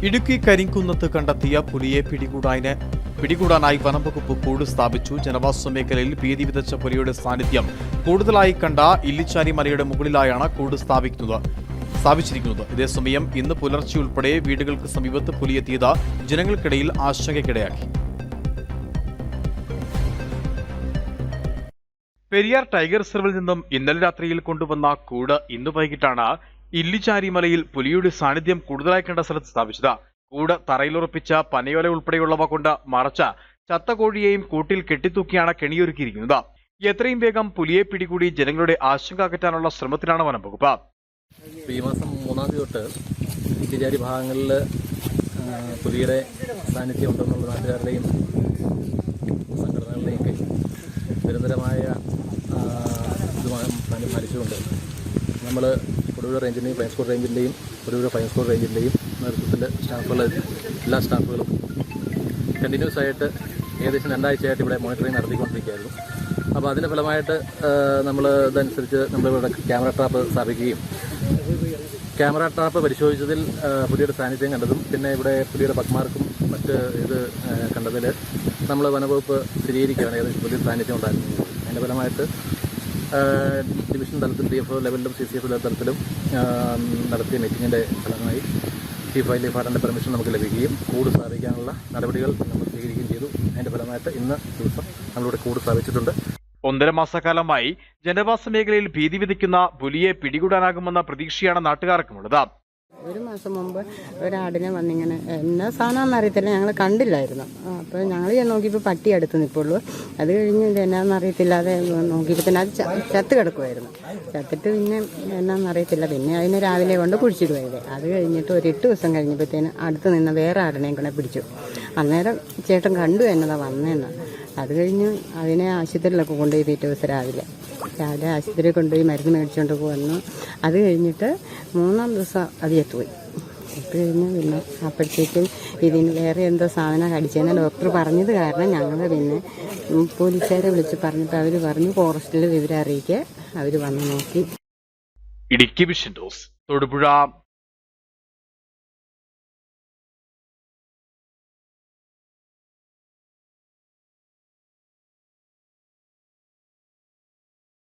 ഇടുക്കി കരിങ്കുന്നത്ത് കണ്ടെത്തിയ പുലിയെ പിടികൂടാനായി വനംവകുപ്പ് കൂട് സ്ഥാപിച്ചു. ജനവാസ മേഖലയിൽ ഭീതി വിതച്ച പുലിയുടെ സാന്നിധ്യം കൂടുതലായി കണ്ട ഇല്ലിച്ചാരി മലയുടെ മുകളിലായാണ് കൂട് സ്ഥാപിച്ചിരിക്കുന്നത്. ഇതേസമയം ഇന്ന് പുലർച്ചെ ഉൾപ്പെടെ വീടുകൾക്ക് സമീപത്ത് പുലിയെത്തിയത് ജനങ്ങൾക്കിടയിൽ ആശങ്കയ്ക്കിടയാക്കി. പെരിയാർ ടൈഗർ റിസർവിൽ നിന്നും ഇന്നലെ രാത്രിയിൽ കൊണ്ടുവന്ന കൂട് ഇന്ന് വൈകിട്ടാണ് ഇല്ലിച്ചാരി മലയിൽ പുലിയുടെ സാന്നിധ്യം കൂടുതലായി കണ്ട സ്ഥലത്ത് സ്ഥാപിച്ചത്. കൂട് തറയിലുറപ്പിച്ച പനയോല ഉൾപ്പെടെയുള്ളവ കൊണ്ട് മറച്ച ചത്ത കോഴിയെയും കൂട്ടിൽ കെട്ടിത്തൂക്കിയാണ് കെണിയൊരുക്കിയിരിക്കുന്നത്. എത്രയും വേഗം പുലിയെ പിടികൂടി ജനങ്ങളുടെ ആശങ്ക അകറ്റാനുള്ള ശ്രമത്തിലാണ് വനംവകുപ്പ്. ഈ മാസം 3-ാം തീയതി തൊട്ട് ഇല്ലിച്ചാരി ഭാഗങ്ങളിൽ പുലിയുടെ സാന്നിധ്യം ഉണ്ടെന്നുള്ള നാട്ടുകാരുടെയും സംഘടനകളുടെയും ഒക്കെ നിരന്തരമായ ഇത് പാലിച്ചുകൊണ്ട് നമ്മൾ കൊടുവൂർ റേഞ്ചിൻ്റെയും ഫ്ലൈങ് സ്ക്വാഡ് റേഞ്ചിൻ്റെയും കൊടുവൂർ ഫ്ലൈങ് സ്ക്വാഡ് റേഞ്ചിൻ്റെയും നേതൃത്വത്തിൽ എല്ലാ സ്റ്റാഫുകളും കണ്ടിന്യൂസ് ആയിട്ട് ഏകദേശം 2 ആഴ്ചയായിട്ട് ഇവിടെ മോണിറ്ററിംഗ് നടത്തിക്കൊണ്ടിരിക്കുകയായിരുന്നു. അപ്പോൾ അതിൻ്റെ ഫലമായിട്ട് നമ്മൾ ഇതനുസരിച്ച് നമ്മളിവിടെ ക്യാമറ ട്രാപ്പ് സ്ഥാപിക്കുകയും ക്യാമറ ട്രാപ്പ് പരിശോധിച്ചതിൽ പുലിയുടെ സാന്നിധ്യം കണ്ടതും പിന്നെ ഇവിടെ പുലിയുടെ പക്മാർക്കും മറ്റ് ഇത് കണ്ടതിൽ നമ്മൾ വനവകുപ്പ് സ്ഥിരീകരിക്കുകയാണ് ഏകദേശം പുലിയുടെ സാന്നിധ്യം ഉണ്ടായിരുന്നത്. അതിൻ്റെ ഫലമായിട്ട് ഡിവിഷൻ തലത്തിൽ DFO ലെവലിലും CCF തലത്തിലും നടത്തിയ മീറ്റിങ്ങിൻ്റെ ഫലമായി ചീഫ് വൈൽഡ് ലൈഫ് വാർഡൻ്റെ പെർമിഷൻ നമുക്ക് ലഭിക്കുകയും കൂട് സ്ഥാപിക്കാനുള്ള നടപടികൾ നമ്മൾ സ്വീകരിക്കുകയും ചെയ്തു. അതിൻ്റെ ഫലമായിട്ട് ഇന്ന് ദിവസം നമ്മളിവിടെ കൂട് സ്ഥാപിച്ചിട്ടുണ്ട്. 1.5 മാസക്കാലമായി ജനവാസ മേഖലയിൽ ഭീതി വിതയ്ക്കുന്ന പുലിയെ പിടികൂടാനാകുമെന്ന പ്രതീക്ഷയാണ് നാട്ടുകാർക്കുമുള്ളത്. 1 മാസം മുമ്പ് ഒരാടിനെ വന്നിങ്ങനെ എന്നാ സാധനമെന്ന് അറിയത്തില്ല, ഞങ്ങൾ കണ്ടില്ലായിരുന്നു. അപ്പോൾ ഞങ്ങൾ നോക്കിയപ്പോൾ പട്ടി അടുത്ത് നിൽപ്പുള്ളൂ. അത് കഴിഞ്ഞ് ഇത് എന്നാന്ന് അറിയത്തില്ലാതെ നോക്കിയപ്പോൾ തന്നെ അത് ചത്ത് കിടക്കുമായിരുന്നു. ചത്തിട്ട് പിന്നെ എന്നാന്ന് അറിയത്തില്ല. പിന്നെ അതിനെ രാവിലെ കൊണ്ട് കുഴിച്ചിടുമായത്. അത് കഴിഞ്ഞിട്ട് ഒരു 8 ദിവസം കഴിഞ്ഞപ്പോഴത്തേന് അടുത്ത് നിന്ന് വേറെ ആടിനെയും കൂടെ പിടിച്ചു. അന്നേരം ചേട്ടൻ കണ്ടു എന്നതാ വന്നതെന്ന്. അത് കഴിഞ്ഞ് അതിനെ ആശുപത്രിയിലൊക്കെ കൊണ്ടുപോയി പിറ്റേ ദിവസം രാവിലെ ആശുപത്രിയിൽ കൊണ്ടുപോയി മരുന്ന് മേടിച്ചുകൊണ്ട് വന്നു. അത് കഴിഞ്ഞിട്ട് 3-ാം ദിവസം അത് ചത്തുപോയി. അത് കഴിഞ്ഞ് പിന്നെ അപ്പോഴത്തേക്കും ഇതിന് വേറെ എന്തോ സാധനം കടിച്ചതെന്ന് ഡോക്ടർ പറഞ്ഞത് കാരണം ഞങ്ങൾ പിന്നെ പോലീസുകാരെ വിളിച്ച് പറഞ്ഞപ്പോൾ അവർ പറഞ്ഞു ഫോറസ്റ്റിൽ വിവരം അറിയിക്കുക. അവർ വന്ന് നോക്കി. Idukki vision news Thodupuzha.